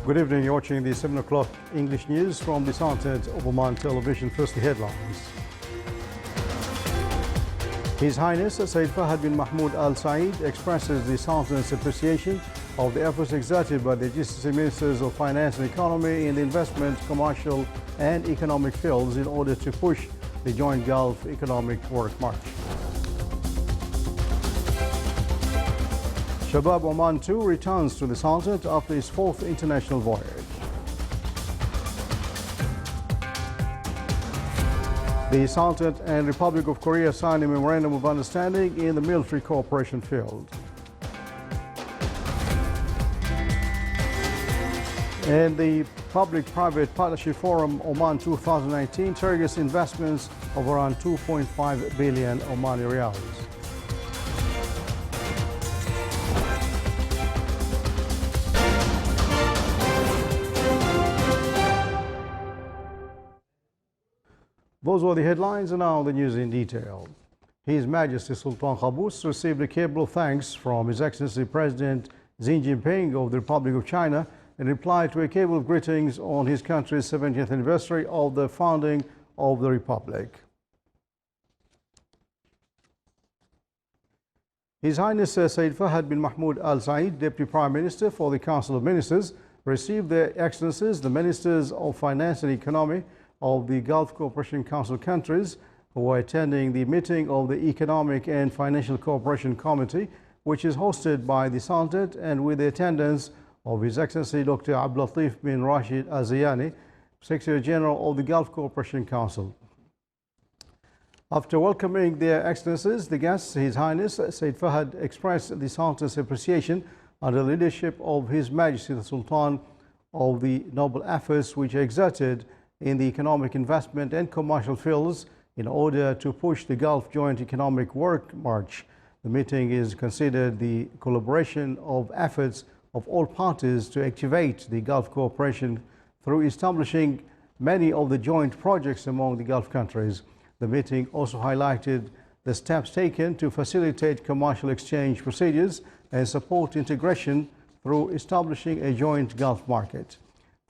Good evening. You're watching the 7 o'clock English news from the Sultanate of Oman television. First, the headlines. His Highness Sayyid Fahad bin Mahmoud Al Saeed expresses the Sultanate's appreciation of the efforts exerted by the GCC Ministers of Finance and Economy in the investment, commercial and economic fields in order to push the joint Gulf Economic Work March. Shabab Oman 2 returns to the Sultanate after his fourth international voyage. The Sultanate and Republic of Korea signed a memorandum of understanding in the military cooperation field. And the Public-Private Partnership Forum Oman 2019 targets investments of around 2.5 billion Omani riyals. Those were the headlines, and now the news in detail. His Majesty Sultan Qaboos received a cable of thanks from His Excellency President Xi Jinping of the Republic of China in reply to a cable of greetings on his country's 70th anniversary of the founding of the Republic. His Highness Sayyid Fahad bin Mahmoud Al Saeed, Deputy Prime Minister for the Council of Ministers, received Their Excellencies, the Ministers of Finance and Economy of the Gulf Cooperation Council countries, who were attending the meeting of the Economic and Financial Cooperation Committee, which is hosted by the Sultanate and with the attendance of His Excellency Dr. Abdul Latif bin Rashid Al Zayani, Secretary General of the Gulf Cooperation Council. After welcoming Their Excellencies, the guests, His Highness Sayyid Fahad expressed the Sultanate's appreciation under the leadership of His Majesty the Sultan of the noble efforts which are exerted in the economic, investment and commercial fields in order to push the Gulf Joint Economic Work March. The meeting is considered the collaboration of efforts of all parties to activate the Gulf cooperation through establishing many of the joint projects among the Gulf countries. The meeting also highlighted the steps taken to facilitate commercial exchange procedures and support integration through establishing a joint Gulf market.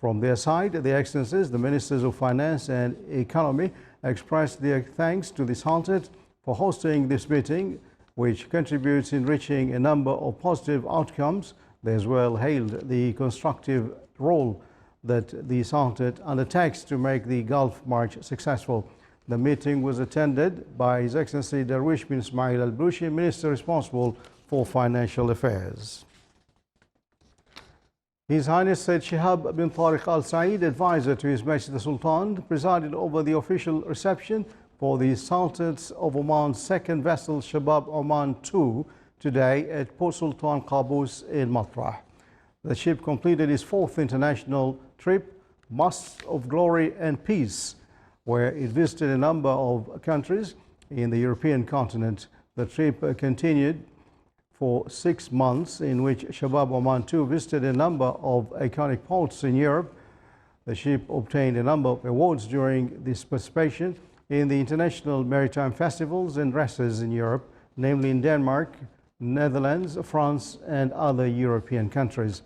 From their side, Their Excellencies, the Ministers of Finance and Economy, expressed their thanks to the Sultanate for hosting this meeting, which contributes in reaching a number of positive outcomes. They as well hailed the constructive role that the Sultanate undertakes to make the Gulf March successful. The meeting was attended by His Excellency Darwish bin Ismail Al-Blushi, Minister responsible for Financial Affairs. His Highness Sayyid Shihab bin Tariq Al Saeed, advisor to His Majesty the Sultan, presided over the official reception for the Sultanate of Oman's second vessel Shabab Oman 2 today at Port Sultan Qaboos in Matrah. The ship completed its fourth international trip, Must of Glory and Peace, where it visited a number of countries in the European continent. The trip continued for 6 months, in which Shabab Oman 2 visited a number of iconic ports in Europe. The ship obtained a number of awards during this participation in the international maritime festivals and races in Europe, namely in Denmark, Netherlands, France and other European countries.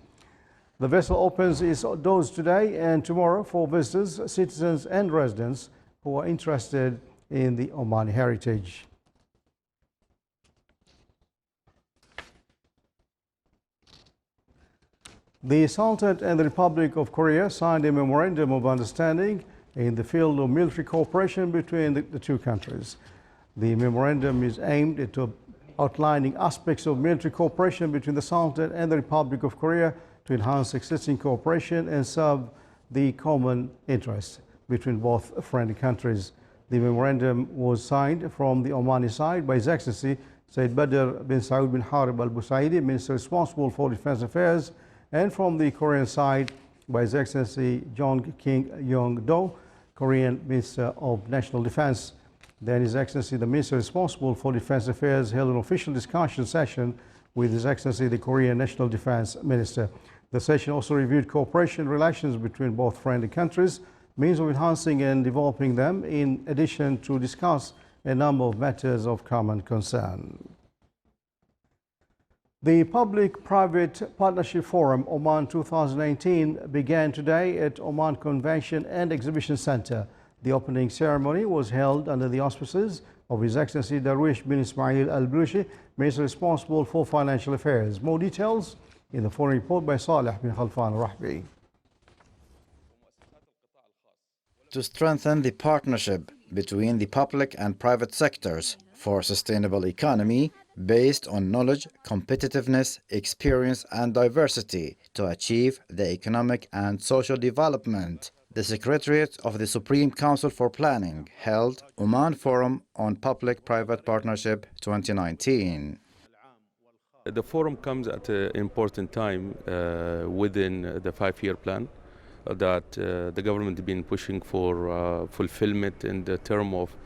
The vessel opens its doors today and tomorrow for visitors, citizens and residents who are interested in the Omani heritage. The Sultanate and the Republic of Korea signed a memorandum of understanding in the field of military cooperation between the two countries. The memorandum is aimed at outlining aspects of military cooperation between the Sultanate and the Republic of Korea to enhance existing cooperation and serve the common interests between both friendly countries. The memorandum was signed from the Omani side by His Excellency Sayyid Badr bin Saud bin Harib Al Busaidi, Minister responsible for Defense Affairs, and from the Korean side by His Excellency Jong King Yong-do, Korean Minister of National Defense. Then His Excellency the Minister responsible for Defense Affairs held an official discussion session with His Excellency the Korean National Defense Minister. The session also reviewed cooperation relations between both friendly countries, means of enhancing and developing them, in addition to discuss a number of matters of common concern. The Public-Private Partnership Forum Oman 2019 began today at Oman Convention and Exhibition Center. The opening ceremony was held under the auspices of His Excellency Darwish bin Ismail Al-Blushi, Minister responsible for financial affairs. More details in the following report by Saleh bin Khalfan Rahbi. To strengthen the partnership between the public and private sectors for a sustainable economy based on knowledge, competitiveness, experience, and diversity to achieve the economic and social development, the Secretariat of the Supreme Council for Planning held Oman Forum on Public-Private Partnership 2019. The forum comes at an important time within the 5-year plan that the government has been pushing for fulfillment in the term of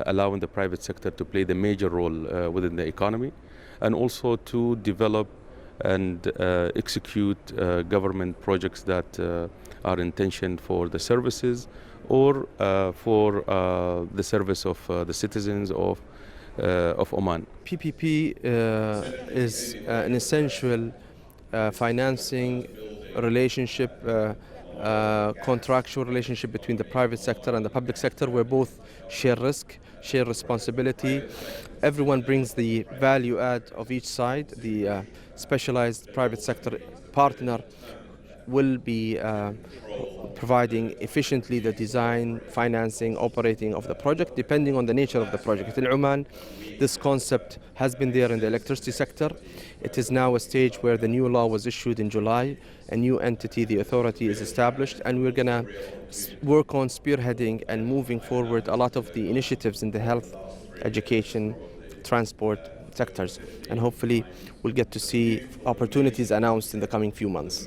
allowing the private sector to play the major role within the economy, and also to develop and execute government projects that are intentioned for the services or for the service of the citizens of Oman. PPP is an essential financing relationship, contractual relationship between the private sector and the public sector, where both share risk, share responsibility. Everyone brings the value add of each side. The specialized private sector partner will be providing efficiently the design, financing, operating of the project, depending on the nature of the project. In Oman, this concept has been there in the electricity sector. It is now a stage where the new law was issued in July. A new entity, the authority, is established, and we're going to work on spearheading and moving forward a lot of the initiatives in the health, education, transport sectors. And hopefully we'll get to see opportunities announced in the coming few months.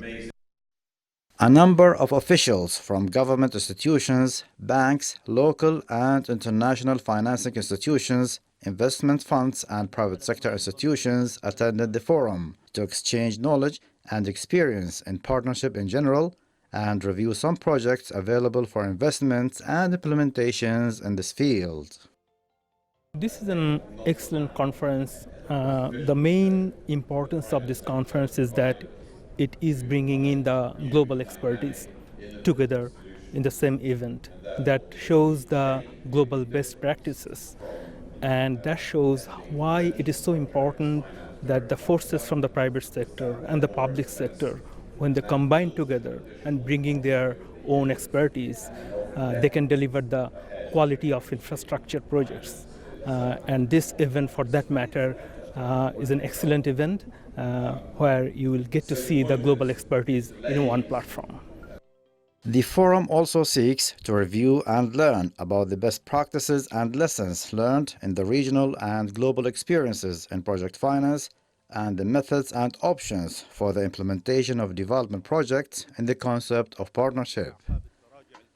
A number of officials from government institutions, banks, local and international financing institutions, investment funds and private sector institutions attended the forum to exchange knowledge and experience in partnership in general and review some projects available for investments and implementations in this field. This is an excellent conference. The main importance of this conference is that it is bringing in the global expertise together in the same event. That shows the global best practices, and that shows why it is so important that the forces from the private sector and the public sector, when they combine together and bringing their own expertise, they can deliver the quality of infrastructure projects. And this event, for that matter, is an excellent event where you will get to see the global expertise in one platform. The forum also seeks to review and learn about the best practices and lessons learned in the regional and global experiences in project finance and the methods and options for the implementation of development projects in the concept of partnership.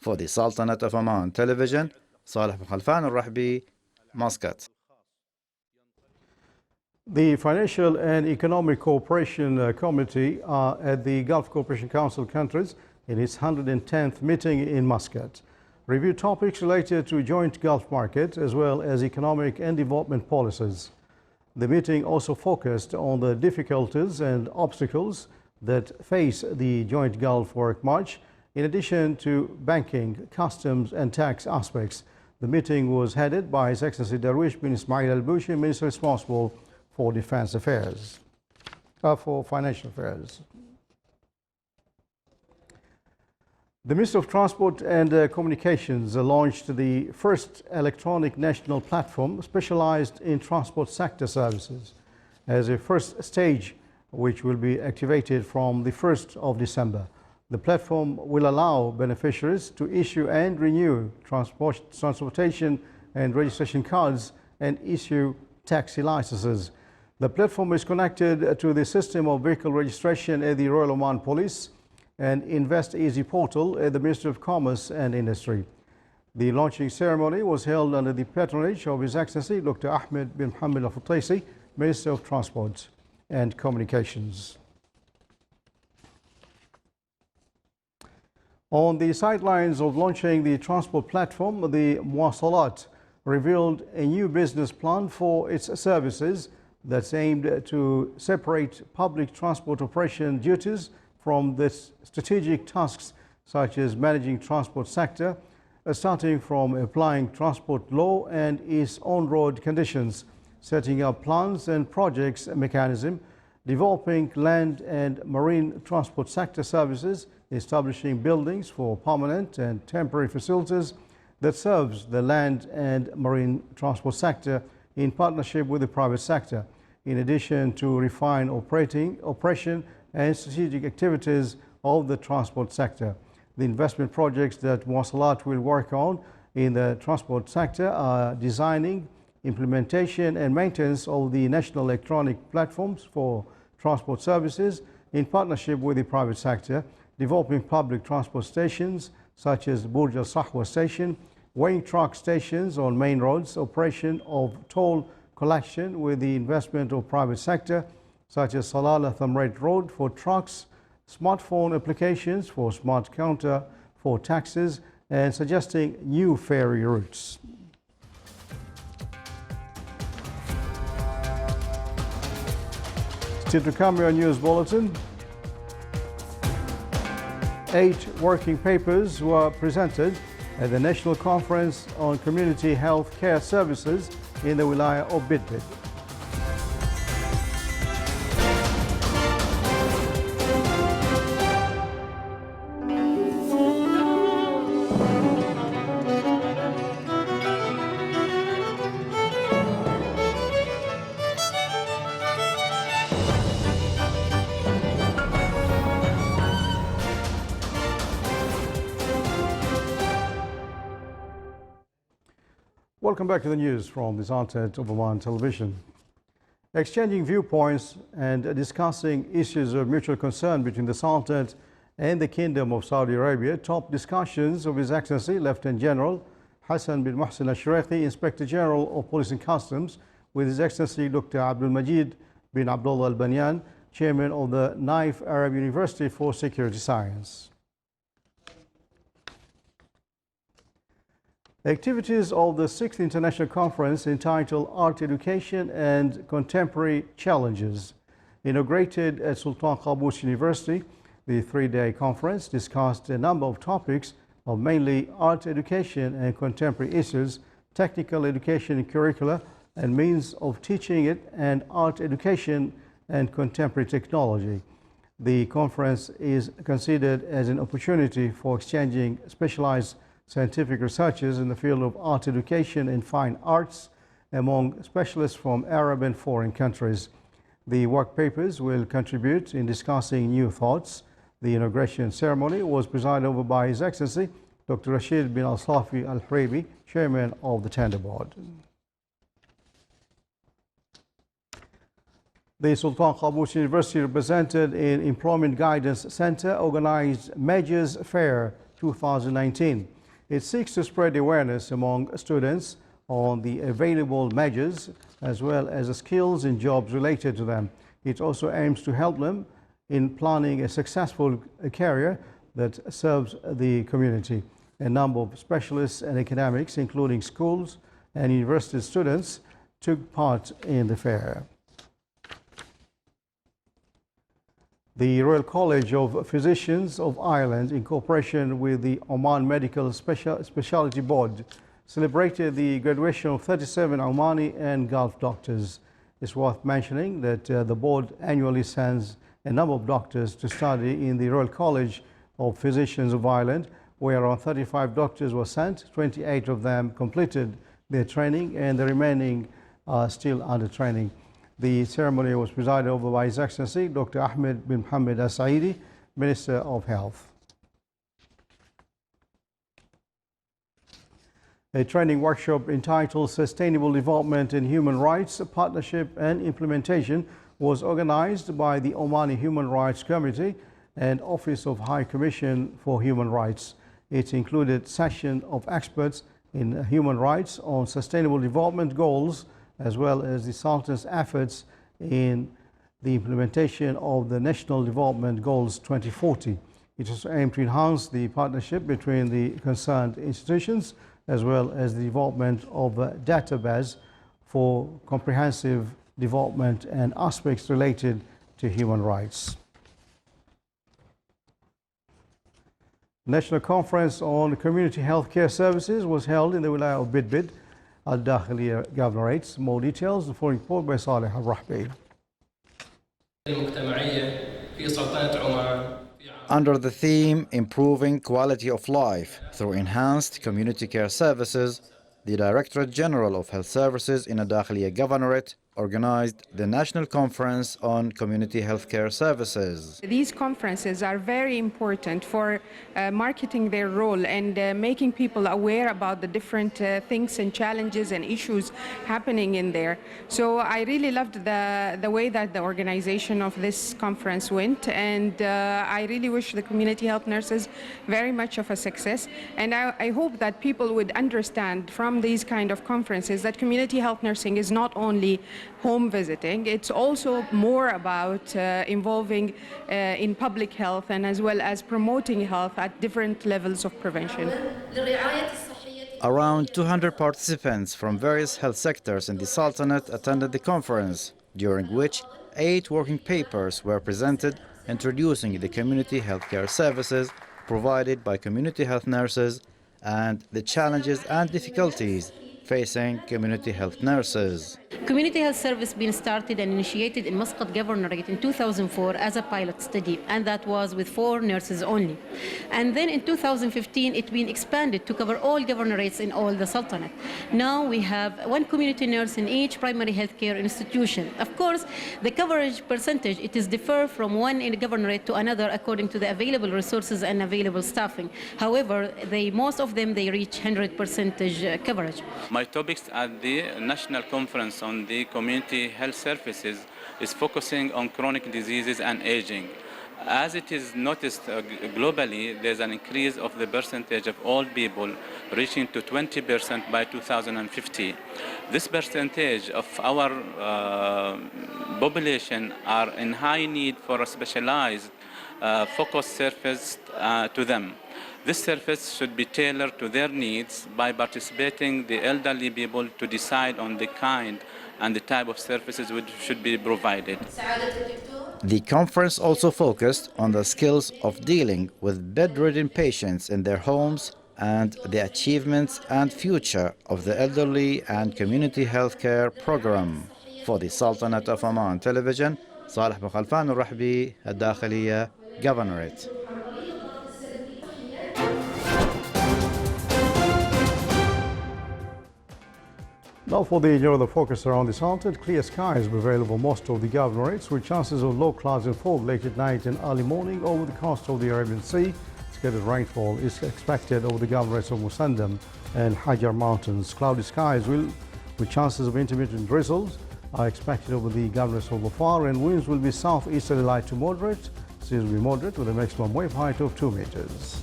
For the Sultanate of Oman Television, Saleh bin Khalfan Al-Rahbi, Muscat. The Financial and Economic Cooperation Committee at the Gulf Cooperation Council countries in its 110th meeting in Muscat reviewed topics related to joint Gulf market as well as economic and development policies. The meeting also focused on the difficulties and obstacles that face the joint Gulf Work March, in addition to banking, customs and tax aspects. The meeting was headed by His Excellency Darwish bin Ismail Al-Blushi, Minister responsible for Defense Affairs, for Financial Affairs. The Ministry of Transport and Communications launched the first electronic national platform specialized in transport sector services as a first stage, which will be activated from the 1st of December. The platform will allow beneficiaries to issue and renew transportation and registration cards and issue taxi licenses. The platform is connected to the system of vehicle registration at the Royal Oman Police and Invest Easy portal at the Ministry of Commerce and Industry. The launching ceremony was held under the patronage of His Excellency Dr. Ahmed bin Mohammed Al-Futaisi, Minister of Transport and Communications. On the sidelines of launching the transport platform, the Muwasalat revealed a new business plan for its services that's aimed to separate public transport operation duties from the strategic tasks such as managing transport sector, starting from applying transport law and its on-road conditions, setting up plans and projects mechanism, developing land and marine transport sector services, establishing buildings for permanent and temporary facilities that serves the land and marine transport sector in partnership with the private sector, in addition to refine operation and strategic activities of the transport sector. The investment projects that Muwasalat will work on in the transport sector are designing, implementation and maintenance of the national electronic platforms for transport services in partnership with the private sector, developing public transport stations such as Burj Al Sahwa station, weighing truck stations on main roads, operation of toll collection with the investment of private sector such as Salala Thamrait Road for trucks, smartphone applications for smart counter for taxes, and suggesting new ferry routes. Still to come, your news bulletin. 8 working papers were presented at the National Conference on Community Health Care Services in the Wilaya of Bidbid. Welcome back to the news from the Sultanate of Oman Television. Exchanging viewpoints and discussing issues of mutual concern between the Sultanate and the Kingdom of Saudi Arabia, top discussions of His Excellency Lieutenant General Hassan bin Mohsen Al-Shuraiki, Inspector General of Police and Customs, with His Excellency Dr. Abdul Majid bin Abdullah Al-Banyan, Chairman of the Naif Arab University for Security Science. Activities of the 6th International Conference entitled Art Education and Contemporary Challenges, inaugurated at Sultan Qaboos University. The 3-day conference discussed a number of topics of mainly art education and contemporary issues, technical education and curricula and means of teaching it, and art education and contemporary technology. The conference is considered as an opportunity for exchanging specialized scientific researches in the field of art education and fine arts among specialists from Arab and foreign countries. The work papers will contribute in discussing new thoughts. The inauguration ceremony was presided over by His Excellency Dr. Rashid bin Al-Safi Al-Hreibi, Chairman of the Tender Board. The Sultan Qaboos University, represented in Employment Guidance Center, organized Majors Fair 2019. It seeks to spread awareness among students on the available majors as well as the skills and jobs related to them. It also aims to help them in planning a successful career that serves the community. A number of specialists and academics, including schools and university students, took part in the fair. The Royal College of Physicians of Ireland, in cooperation with the Oman Medical Specialty Board, celebrated the graduation of 37 Omani and Gulf doctors. It's worth mentioning that the board annually sends a number of doctors to study in the Royal College of Physicians of Ireland, where around 35 doctors were sent. 28 of them completed their training and the remaining are still under training. The ceremony was presided over by His Excellency Dr. Ahmed bin Mohammed Al-Saidi, Minister of Health. A training workshop entitled Sustainable Development in Human Rights, Partnership and Implementation was organized by the Omani Human Rights Committee and Office of High Commission for Human Rights. It included session of experts in human rights on sustainable development goals, as well as the Sultan's efforts in the implementation of the National Development Goals 2040. It is aimed to enhance the partnership between the concerned institutions, as well as the development of a database for comprehensive development and aspects related to human rights. National Conference on Community Healthcare Services was held in the Wilaya of Bidbid at Dakhiliya Governorates. More details, the following report by Saleh Al-Rahbi. Under the theme Improving Quality of Life through Enhanced Community Care Services, the Directorate General of Health Services in a Dakhiliya Governorate organized the National Conference on Community Healthcare Services. These conferences are very important for marketing their role and making people aware about the different things and challenges and issues happening in there. So I really loved the way that the organization of this conference went, and I really wish the community health nurses very much of a success. And I hope that people would understand from these kind of conferences that community health nursing is not only home visiting, it's also more about involving in public health and as well as promoting health at different levels of prevention. Around 200 participants from various health sectors in the Sultanate attended the conference, during which 8 working papers were presented introducing the community healthcare services provided by community health nurses and the challenges and difficulties facing community health nurses. Community health service being started and initiated in Muscat Governorate in 2004 as a pilot study, and that was with 4 nurses only. And then in 2015 it been expanded to cover all governorates in all the Sultanate. Now we have 1 community nurse in each primary healthcare institution. Of course, the coverage percentage, it is differ from one in a governorate to another according to the available resources and available staffing. However, most of them reach 100% coverage. My topics at the National Conference on the Community Health Services is focusing on chronic diseases and aging. As it is noticed globally, there's an increase of the percentage of old people reaching to 20% by 2050. This percentage of our population are in high need for a specialized focused service to them. This service should be tailored to their needs by participating the elderly people to decide on the kind and the type of services which should be provided. The conference also focused on the skills of dealing with bedridden patients in their homes and the achievements and future of the elderly and community healthcare program. For the Sultanate of Oman Television, Saleh Al Rahbi, Dakhiliya Governorate. Now for the focus around the Sultanate, clear skies will be available most of the governorates with chances of low clouds and fog late at night and early morning over the coast of the Arabian Sea. Scattered rainfall is expected over the governorates of Musandam and Hajar Mountains. Cloudy skies with chances of intermittent drizzles are expected over the governorates of Dhofar, and winds will be southeasterly light to moderate. Seas will be moderate with a maximum wave height of 2 meters.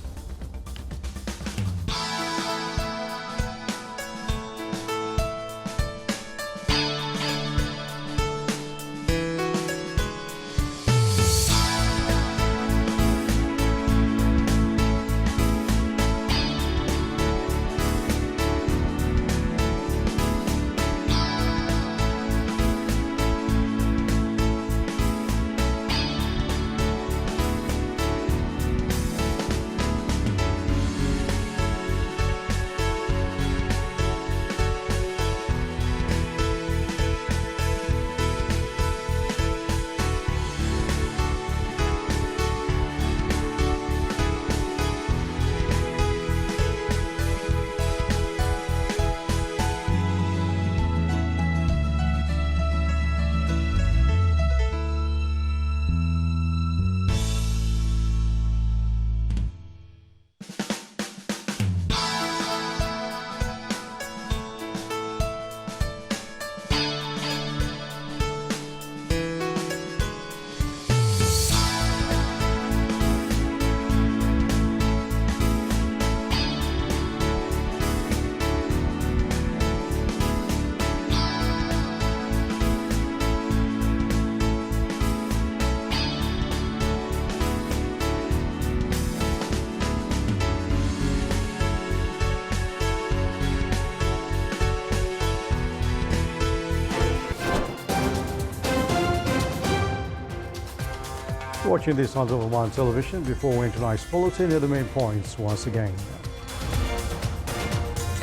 Watching this on Oman television. Before we enter tonight's bulletin, here are the main points once again.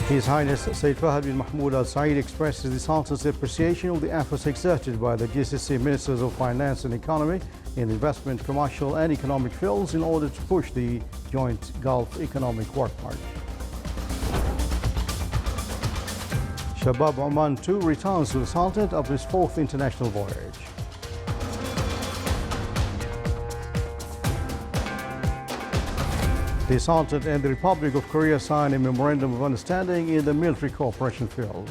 His Highness Sayyid Fahad bin Mahmoud Al Saeed expresses his heartiest appreciation of the efforts exerted by the GCC Ministers of Finance and Economy in investment, commercial and economic fields in order to push the joint Gulf Economic Work Party. Shabab Oman 2 returns to the Sultanate after his 4th international voyage. The Sultanate and the Republic of Korea signed a memorandum of understanding in the military cooperation field.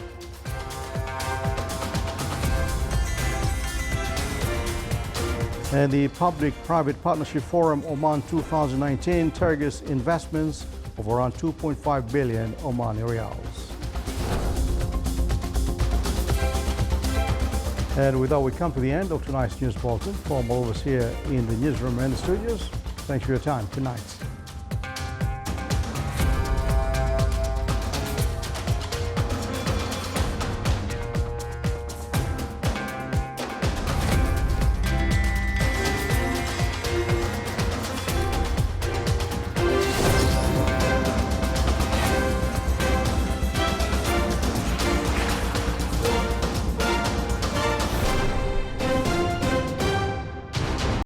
And the Public-Private Partnership Forum Oman 2019 targets investments of around 2.5 billion Omani riyals. And with that, we come to the end of tonight's news bulletin. From all of us here in the newsroom and the studios, thanks for your time. Good night.